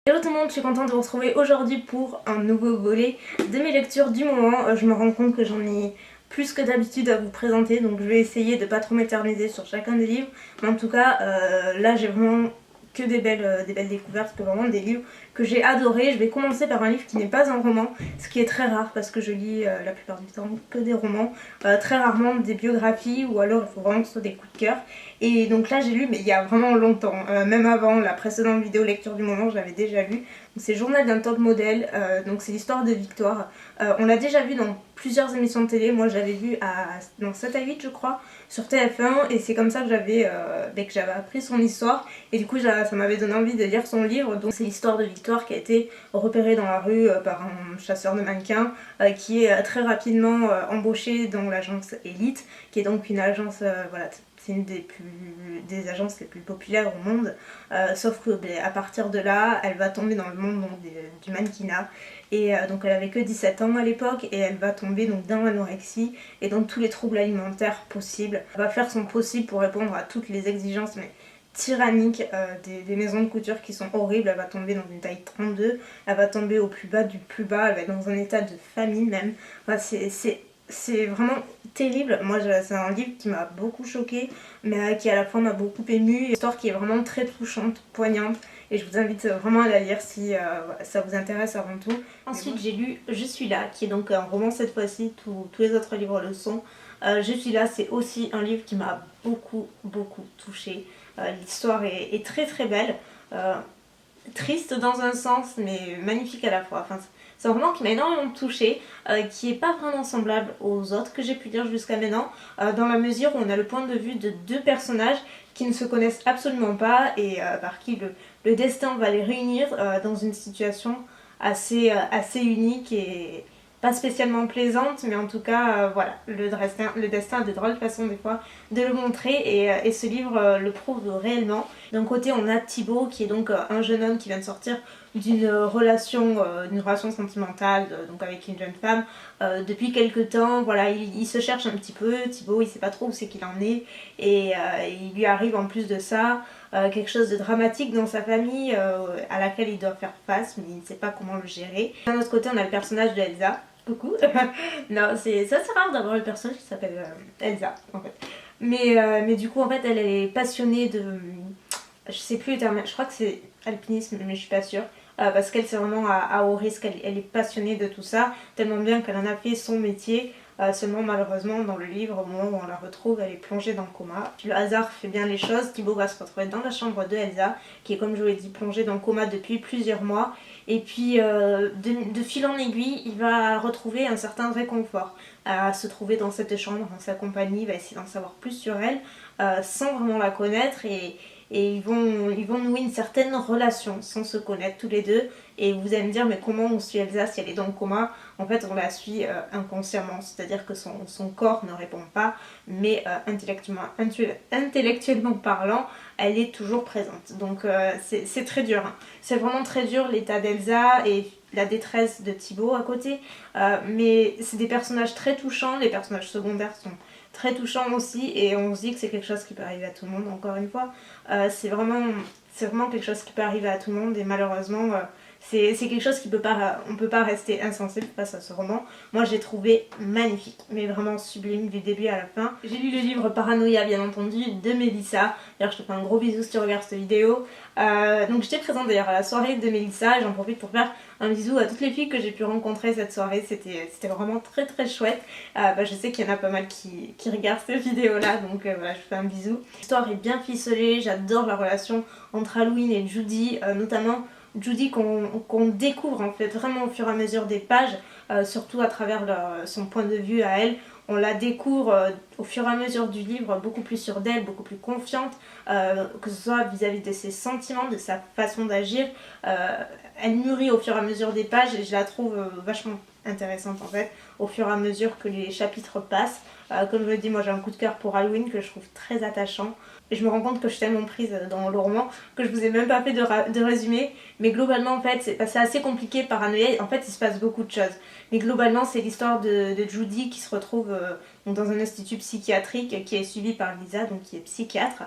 Hello tout le monde, je suis contente de vous retrouver aujourd'hui pour un nouveau volet de mes lectures du moment. Je me rends compte que j'en ai plus que d'habitude à vous présenter, donc je vais essayer de pas trop m'éterniser sur chacun des livres. Mais en tout cas, là j'ai vraiment que des belles découvertes, que vraiment des livres que j'ai adorés. Je vais commencer par un livre qui n'est pas un roman, ce qui est très rare parce que je lis la plupart du temps que des romans, très rarement des biographies ou alors il faut vraiment que ce soit des coups de cœur. Et donc là j'ai lu mais il y a vraiment longtemps, même avant la précédente vidéo lecture du moment, je l'avais déjà lu. C'est Journal d'un top modèle, donc c'est l'histoire de Victoire. On l'a déjà vu dans plusieurs émissions de télé, moi je l'avais vu dans 7 à 8 je crois, sur TF1 et c'est comme ça que j'avais appris son histoire et du coup ça m'avait donné envie de lire son livre. Donc c'est l'histoire de Victoire qui a été repérée dans la rue par un chasseur de mannequins qui est très rapidement embauché dans l'agence Elite, qui est donc une agence, voilà, c'est une des agences les plus populaires au monde, sauf que à partir de là, elle va tomber dans le monde donc, du mannequinat. Et donc elle avait que 17 ans à l'époque et elle va tomber donc dans l'anorexie et dans tous les troubles alimentaires possibles. Elle va faire son possible pour répondre à toutes les exigences mais tyranniques des maisons de couture qui sont horribles. Elle va tomber dans une taille 32, elle va tomber au plus bas du plus bas, elle va être dans un état de famine même. Enfin, c'est vraiment terrible. Moi c'est un livre qui m'a beaucoup choquée mais qui à la fois m'a beaucoup émue. Une histoire qui est vraiment très touchante, poignante et je vous invite vraiment à la lire si ça vous intéresse avant tout. Ensuite j'ai lu Je suis là qui est donc un roman cette fois-ci, tous les autres livres le sont. Je suis là c'est aussi un livre qui m'a beaucoup touchée. L'histoire est très très belle, triste dans un sens mais magnifique à la fois. Enfin, c'est un roman qui m'a énormément touchée, qui n'est pas vraiment semblable aux autres que j'ai pu lire jusqu'à maintenant, dans la mesure où on a le point de vue de deux personnages qui ne se connaissent absolument pas et par qui le destin va les réunir dans une situation assez unique et pas spécialement plaisante, mais en tout cas, voilà, le destin a de drôles de façons des fois de le montrer et ce livre le prouve réellement. D'un côté, on a Thibaut qui est donc un jeune homme qui vient de sortir d'une relation sentimentale donc avec une jeune femme depuis quelques temps. Voilà, il se cherche un petit peu, Thibaut il sait pas trop où c'est qu'il en est et il lui arrive en plus de ça quelque chose de dramatique dans sa famille à laquelle il doit faire face mais il ne sait pas comment le gérer. D'un autre côté on a le personnage de Elsa. Coucou. Non, c'est assez rare d'avoir une personne qui s'appelle Elsa en fait. Mais du coup en fait elle est passionnée de... Je sais plus le terme, je crois que c'est alpinisme mais je suis pas sûre. Parce qu'elle c'est vraiment à haut risque, elle est passionnée de tout ça, tellement bien qu'elle en a fait son métier. Seulement malheureusement dans le livre, au moment où on la retrouve, elle est plongée dans le coma. Puis le hasard fait bien les choses, Thibaut va se retrouver dans la chambre de Elsa, qui est comme je vous l'ai dit plongée dans le coma depuis plusieurs mois. Et puis de fil en aiguille, il va retrouver un certain réconfort à se trouver dans cette chambre, dans sa compagnie, il va essayer d'en savoir plus sur elle, sans vraiment la connaître et ils vont nouer une certaine relation sans se connaître tous les deux. Et vous allez me dire mais comment on suit Elsa si elle est dans le coma? En fait on la suit inconsciemment, c'est-à-dire que son corps ne répond pas mais intellectuellement parlant elle est toujours présente. Donc c'est très dur, hein. C'est vraiment très dur l'état d'Elsa et la détresse de Thibaut à côté, mais c'est des personnages très touchants, les personnages secondaires sont très touchants aussi et on se dit que c'est quelque chose qui peut arriver à tout le monde encore une fois. C'est vraiment quelque chose qui peut arriver à tout le monde et malheureusement c'est quelque chose on peut pas rester insensible face à ce roman. Moi j'ai trouvé magnifique, mais vraiment sublime du début à la fin. J'ai lu le livre Paranoia bien entendu de Mélissa. D'ailleurs je te fais un gros bisou si tu regardes cette vidéo. Donc j'étais présente d'ailleurs à la soirée de Mélissa et j'en profite pour faire un bisou à toutes les filles que j'ai pu rencontrer cette soirée. C'était vraiment très très chouette. Je sais qu'il y en a pas mal qui regardent cette vidéo là, donc voilà, je fais un bisou. L'histoire est bien ficelée, j'adore la relation entre Halloween et Judy, notamment Judy qu'on découvre en fait vraiment au fur et à mesure des pages, surtout à travers son point de vue à elle. On la découvre au fur et à mesure du livre beaucoup plus sûre d'elle, beaucoup plus confiante, que ce soit vis-à-vis de ses sentiments, de sa façon d'agir. Elle mûrit au fur et à mesure des pages et je la trouve vachement intéressante en fait, au fur et à mesure que les chapitres passent. Comme je le dis, moi j'ai un coup de cœur pour Halloween que je trouve très attachant. Et je me rends compte que je suis tellement prise dans le roman que je vous ai même pas fait de résumé. Mais globalement, en fait, c'est assez compliqué, Paranoia. En fait, il se passe beaucoup de choses. Mais globalement, c'est l'histoire de Judy qui se retrouve donc dans un institut psychiatrique qui est suivi par Lisa, donc qui est psychiatre.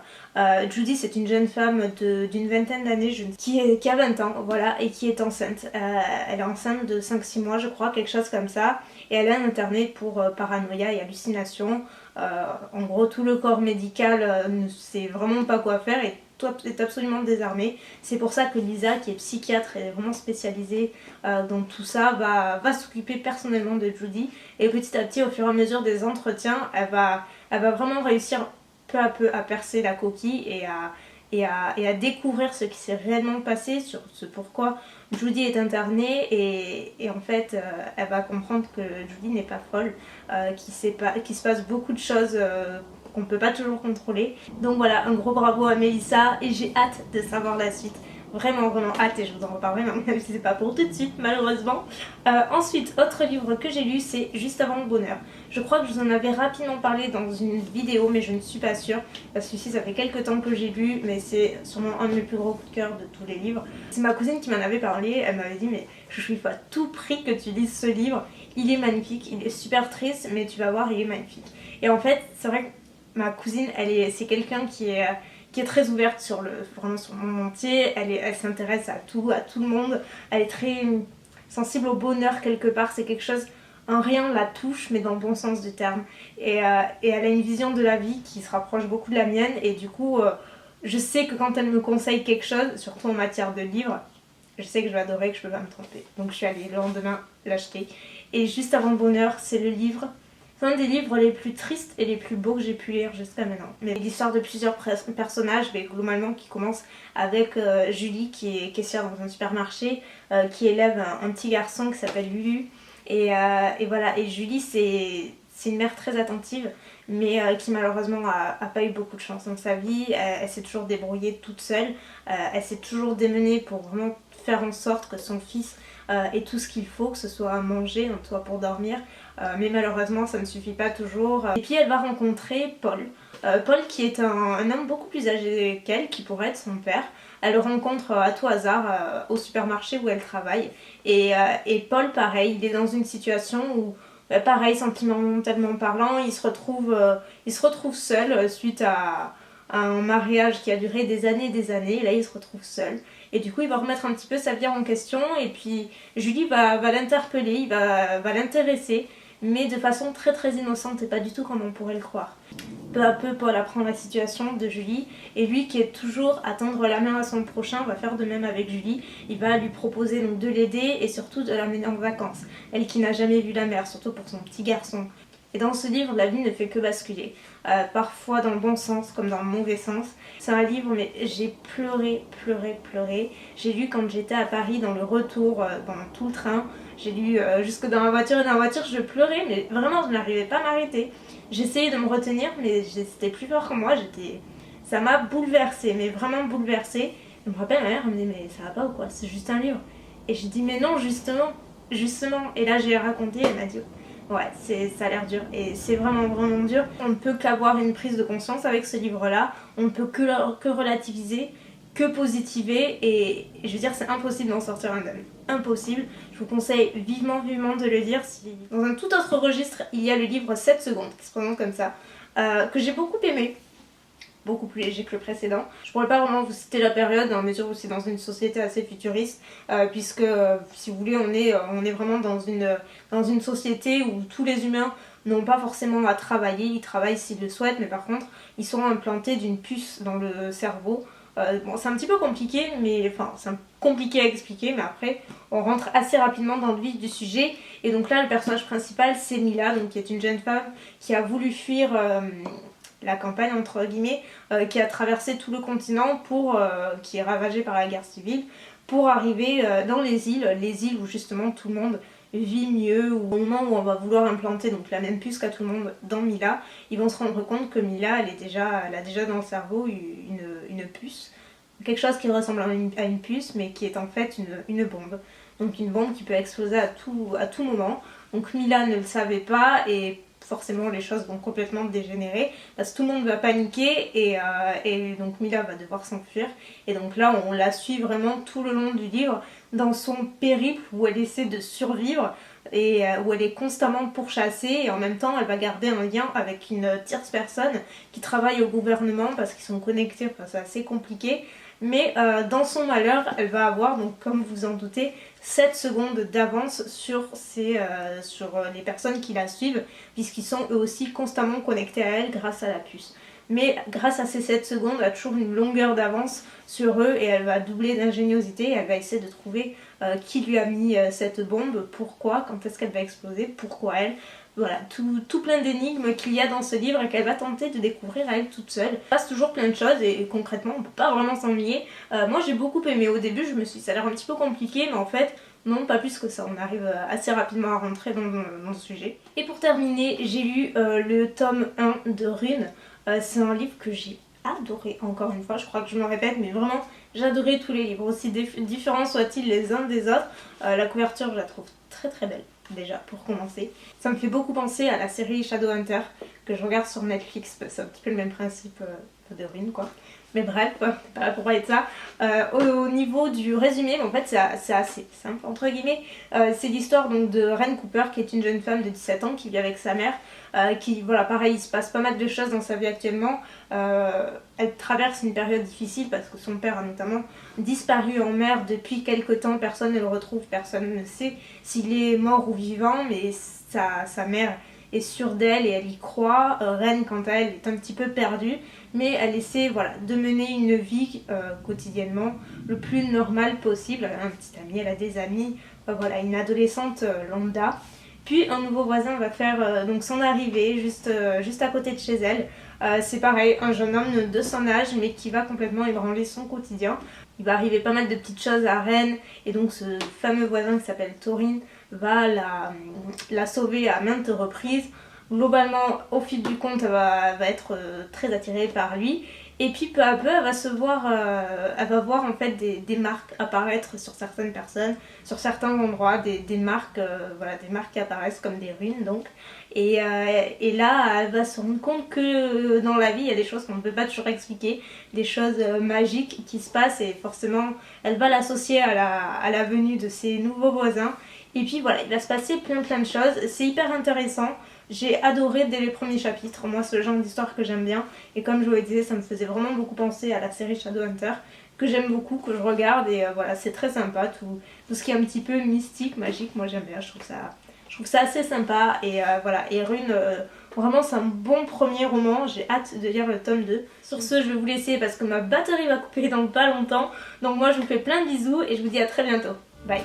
Judy, c'est une jeune femme d'une vingtaine d'années qui a 20 ans, voilà, et qui est enceinte. Elle est enceinte de 5-6 mois, je crois, quelque chose comme ça. Et elle est internée pour paranoïa et hallucination. En gros, tout le corps médical ne sait vraiment pas quoi faire et toi est absolument désarmé. C'est pour ça que Lisa, qui est psychiatre et vraiment spécialisée dans tout ça, va s'occuper personnellement de Judy. Et petit à petit, au fur et à mesure des entretiens, elle va vraiment réussir peu à peu à percer la coquille et à découvrir ce qui s'est réellement passé, sur ce pourquoi Judy est internée et en fait elle va comprendre que Judy n'est pas folle, qu'il se passe beaucoup de choses qu'on ne peut pas toujours contrôler. Donc voilà, un gros bravo à Mélissa et j'ai hâte de savoir la suite. Vraiment hâte et je vous en reparlerai, mais c'est pas pour tout de suite malheureusement. Ensuite, autre livre que j'ai lu, c'est Juste avant le bonheur. Je crois que je vous en avais rapidement parlé dans une vidéo, mais je ne suis pas sûre parce que ici ça fait quelques temps que j'ai lu, mais c'est sûrement un de mes plus gros coups de cœur de tous les livres. C'est ma cousine qui m'en avait parlé, elle m'avait dit mais je faut à tout prix que tu lises ce livre, il est magnifique, il est super triste, mais tu vas voir, il est magnifique. Et en fait, c'est vrai que ma cousine, c'est quelqu'un qui est très ouverte vraiment sur le monde entier, elle s'intéresse à tout le monde, elle est très sensible au bonheur quelque part, c'est quelque chose, un rien la touche mais dans le bon sens du terme. Et elle a une vision de la vie qui se rapproche beaucoup de la mienne et du coup je sais que quand elle me conseille quelque chose, surtout en matière de livres, je sais que je vais adorer, que je peux pas me tromper. Donc je suis allée le lendemain l'acheter. Et Juste avant le bonheur, c'est un des livres les plus tristes et les plus beaux que j'ai pu lire jusqu'à maintenant. Mais l'histoire de plusieurs personnages, mais globalement qui commence avec Julie qui est caissière dans un supermarché, qui élève un petit garçon qui s'appelle Lulu. Et voilà, et Julie c'est une mère très attentive, mais qui malheureusement a pas eu beaucoup de chance dans sa vie. Elle s'est toujours débrouillée toute seule, elle s'est toujours démenée pour vraiment faire en sorte que son fils ait tout ce qu'il faut, que ce soit à manger, soit pour dormir. Mais malheureusement ça ne suffit pas toujours. Et puis elle va rencontrer Paul. Paul qui est un homme beaucoup plus âgé qu'elle, qui pourrait être son père. Elle le rencontre à tout hasard au supermarché où elle travaille. Et Paul pareil, il est dans une situation où pareil, sentimentalement parlant, il se retrouve seul suite à un mariage qui a duré des années et des années. Et là il se retrouve seul. Et du coup il va remettre un petit peu sa vie en question et puis Julie va l'interpeller, il va l'intéresser, mais de façon très très innocente et pas du tout comme on pourrait le croire. Peu à peu, Paul apprend la situation de Julie et lui qui est toujours à tendre la main à son prochain va faire de même avec Julie. Il va lui proposer donc de l'aider et surtout de l'amener en vacances. Elle qui n'a jamais vu la mer, surtout pour son petit garçon. Et dans ce livre, la vie ne fait que basculer, parfois dans le bon sens comme dans le mauvais sens. C'est un livre, mais j'ai pleuré. J'ai lu quand j'étais à Paris dans le retour, pendant tout le train. J'ai lu jusque dans la voiture et dans la voiture je pleurais, mais vraiment je n'arrivais pas à m'arrêter. J'essayais de me retenir, mais c'était plus fort que moi. Ça m'a bouleversée, mais vraiment bouleversée. Je me rappelle, ma mère me dit mais ça va pas ou quoi, c'est juste un livre. Et j'ai dit mais non, justement. Et là j'ai raconté, elle m'a dit ouais, ça a l'air dur et c'est vraiment dur. On ne peut qu'avoir une prise de conscience avec ce livre-là. On ne peut que relativiser, que positiver et je veux dire c'est impossible d'en sortir indemne. Impossible. Je vous conseille vivement de le lire. Dans un tout autre registre, il y a le livre 7 secondes qui se présente comme ça, que j'ai beaucoup aimé. Beaucoup plus léger que le précédent. Je pourrais pas vraiment vous citer la période dans la mesure où c'est dans une société assez futuriste, puisque si vous voulez on est vraiment dans une société où tous les humains n'ont pas forcément à travailler, ils travaillent s'ils le souhaitent, mais par contre ils sont implantés d'une puce dans le cerveau. Bon, c'est un petit peu compliqué, c'est compliqué à expliquer, mais après on rentre assez rapidement dans le vif du sujet. Et donc là le personnage principal c'est Mila, donc, qui est une jeune femme qui a voulu fuir la campagne entre guillemets, qui a traversé tout le continent qui est ravagé par la guerre civile, pour arriver dans les îles où justement tout le monde vit mieux, ou au moment où on va vouloir implanter donc la même puce qu'à tout le monde dans Mila, ils vont se rendre compte que Mila elle a déjà dans le cerveau une puce, quelque chose qui ressemble à une puce mais qui est en fait une bombe. Donc une bombe qui peut exploser à tout moment. Donc Mila ne le savait pas et forcément les choses vont complètement dégénérer parce que tout le monde va paniquer et donc Mila va devoir s'enfuir. Et donc là on la suit vraiment tout le long du livre dans son périple où elle essaie de survivre et où elle est constamment pourchassée et en même temps elle va garder un lien avec une tierce personne qui travaille au gouvernement parce qu'ils sont connectés, enfin c'est assez compliqué. Mais dans son malheur, elle va avoir, donc comme vous en doutez, 7 secondes d'avance sur les personnes qui la suivent, puisqu'ils sont eux aussi constamment connectés à elle grâce à la puce. Mais grâce à ces 7 secondes, elle a toujours une longueur d'avance sur eux et elle va doubler d'ingéniosité et elle va essayer de trouver qui lui a mis cette bombe, pourquoi, quand est-ce qu'elle va exploser, pourquoi elle. Voilà, tout plein d'énigmes qu'il y a dans ce livre et qu'elle va tenter de découvrir à elle toute seule. Il passe toujours plein de choses et concrètement on peut pas vraiment s'ennuyer. Moi j'ai beaucoup aimé, au début je me suis dit ça a l'air un petit peu compliqué mais en fait non, pas plus que ça, on arrive assez rapidement à rentrer dans le sujet. Et pour terminer, j'ai lu le tome 1 de Rune. C'est un livre que j'ai adoré, encore une fois, je crois que je me répète, mais vraiment j'adorais tous les livres, aussi différents soient-ils les uns des autres. La couverture je la trouve très très belle, déjà pour commencer. Ça me fait beaucoup penser à la série Shadowhunter que je regarde sur Netflix, c'est un petit peu le même principe de Rune quoi. Mais bref, c'est pas là pour parler de ça. Au niveau du résumé, en fait c'est assez simple entre guillemets. C'est l'histoire donc de Ren Cooper qui est une jeune femme de 17 ans qui vit avec sa mère. Qui, voilà, pareil, il se passe pas mal de choses dans sa vie actuellement. Elle traverse une période difficile parce que son père a notamment disparu en mer depuis quelque temps. Personne ne le retrouve, personne ne sait s'il est mort ou vivant, mais sa mère est sûre d'elle et elle y croit. Ren, quant à elle, est un petit peu perdue, mais elle essaie voilà, de mener une vie quotidiennement le plus normal possible. Elle a un petit ami, elle a des amis, voilà, une adolescente lambda. Puis un nouveau voisin va faire donc son arrivée juste à côté de chez elle. C'est pareil, un jeune homme de son âge mais qui va complètement ébranler son quotidien. Il va arriver pas mal de petites choses à Rennes et donc ce fameux voisin qui s'appelle Taurine va la sauver à maintes reprises. Globalement, au fil du conte, elle va être très attirée par lui. Et puis peu à peu, elle va voir en fait des marques apparaître sur certaines personnes, sur certains endroits, des marques, voilà, des marques qui apparaissent comme des runes donc. Et là, elle va se rendre compte que dans la vie, il y a des choses qu'on ne peut pas toujours expliquer, des choses magiques qui se passent et forcément, elle va l'associer à la venue de ses nouveaux voisins. Et puis voilà, il va se passer plein de choses, c'est hyper intéressant. J'ai adoré dès les premiers chapitres, moi c'est le genre d'histoire que j'aime bien et comme je vous le disais ça me faisait vraiment beaucoup penser à la série Shadowhunter que j'aime beaucoup, que je regarde et voilà c'est très sympa, tout ce qui est un petit peu mystique, magique, moi j'aime bien, je trouve ça assez sympa et voilà, et Rune vraiment c'est un bon premier roman, j'ai hâte de lire le tome 2. Sur ce je vais vous laisser parce que ma batterie va couper dans pas longtemps, donc moi je vous fais plein de bisous et je vous dis à très bientôt, bye.